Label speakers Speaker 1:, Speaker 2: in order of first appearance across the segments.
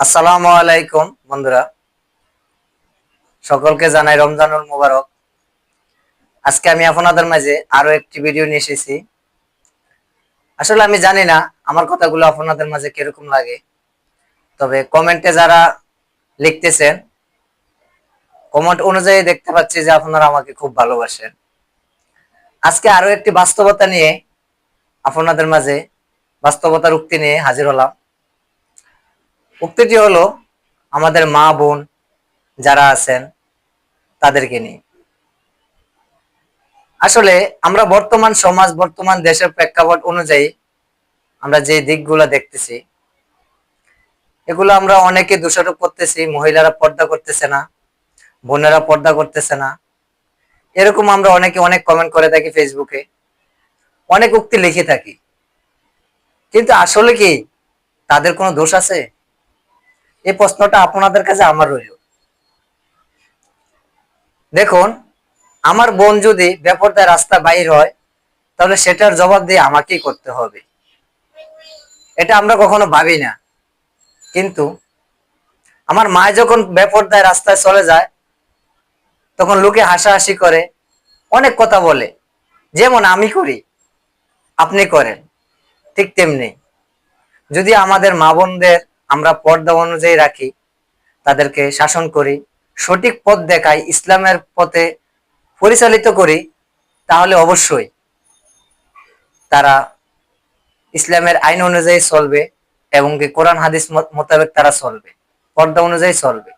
Speaker 1: আসসালামু আলাইকুম বন্ধুরা, সকলকে জানাই রমজানুল মুবারক। আজকে আমি আপনাদের মাঝে আরো একটি ভিডিও নিয়ে এসেছি। আসলে আমি জানি না আমার কথাগুলো আপনাদের মাঝে কিরকম লাগে, তবে কমেন্টে যারা লিখতেছেন কমেন্ট অনুযায়ী দেখতে পাচ্ছি যে আপনারা আমাকে খুব ভালোবাসেন। আজকে আরো একটি বাস্তবতা নিয়ে আপনাদের মাঝে বাস্তবতার উক্তি নিয়ে হাজির হলাম। উক্তিটি হলো আমাদের মা বোন যারা আছেন তাদেরকে নিয়ে। আসলে আমরা বর্তমান সমাজ, বর্তমান দেশের প্রেক্ষাপট অনুযায়ী আমরা যে দিকগুলো দেখতেছি, এগুলো আমরা অনেকে দোষারোপ করতেছি। মহিলারা পর্দা করতেছে না, বোনেরা পর্দা করতেছে না, এরকম আমরা অনেকে অনেক কমেন্ট করে থাকি, ফেসবুকে অনেক উক্তি লিখে থাকি। কিন্তু আসলে কি তাদের কোনো দোষ আছে? এই প্রশ্নটা আপনাদের কাছে আমার রইল। দেখুন, আমার বোন যদি বেপরদায় রাস্তা বাইর হয়, তাহলে সেটার জবাব দিয়ে আমাকেই করতে হবে। এটা আমরা কখনো ভাবি না। কিন্তু আমার মা যখন বেপরদায় রাস্তায় চলে যায়, তখন লোকে হাসাহাসি করে, অনেক কথা বলে। যেমন আমি করি, আপনি করেন, ঠিক তেমনি যদি আমাদের মা বোনদের আমরা পর্দা অনুযায়ী রাখি, তাদেরকে শাসন করি, সঠিক পথ দেখাই, ইসলামের পথে পরিচালিত করি, তাহলে অবশ্যই তারা ইসলামের আইন অনুযায়ী চলবে এবং কি কোরআন হাদিস মোতাবেক তারা চলবে, পর্দা অনুযায়ী চলবে।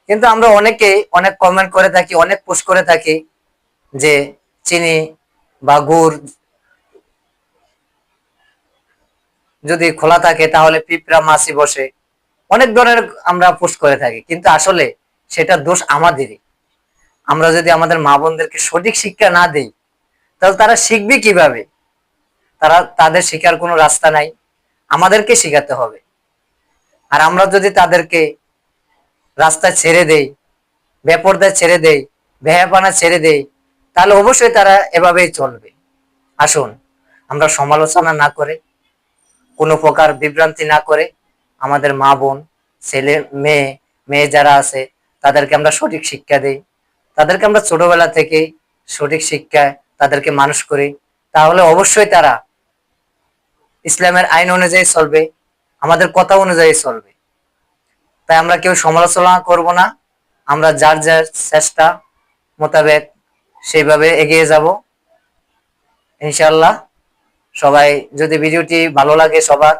Speaker 1: কিন্তু আমরা অনেকে অনেক কমেন্ট করে থাকি, অনেক পোস্ট করে থাকি যে চিনি বা গুড় যদি খোলা থাকে তাহলে পিঁপড়া মাছি বসে, অনেক ধরনের আমরা পোস্ট করে থাকি। কিন্তু আসলে সেটা দোষ আমাদেরই। আমরা যদি আমাদের মা বোনদেরকে সঠিক শিক্ষা না দেই, তাহলে তারা শিখবে কিভাবে? তাদের শিখার কোনো রাস্তা নাই, আমাদেরকে শিখাতে হবে। আর আমরা যদি তাদেরকে রাস্তায় ছেড়ে দেই, বেপরদায় ছেড়ে দেই, বেহাপানা ছেড়ে দেই, তাহলে অবশ্যই তারা এভাবেই চলবে। আসুন, আমরা সমালোচনা না করে, কোনো প্রকার বিভ্রান্তি না করে, আমাদের মা বোন, ছেলে মেয়ে, মেয়ে যারা আছে তাদেরকে আমরা সঠিক শিক্ষা দেই, তাদেরকে আমরা ছোটবেলা থেকে সঠিক শিক্ষায় তাদেরকে মানুষ করি, তাহলে অবশ্যই তারা ইসলামের আইন অনুযায়ী চলবে, আমাদের কথা অনুযায়ী চলবে। তাই আমরা কেউ সমালোচনা করব না, আমরা যার যার চেষ্টা মোতাবেক সেইভাবে এগিয়ে যাব ইনশাআল্লাহ। সবাই যদি ভিডিওটি ভালো লাগে সবার,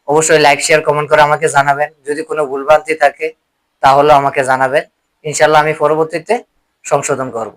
Speaker 1: অবশ্যই লাইক শেয়ার কমেন্ট করে আমাকে জানাবেন। যদি কোনো ভুলভ্রান্তি থাকে তাহলে আমাকে জানাবেন, ইনশাআল্লাহ আমি পরবর্তীতে সংশোধন করব।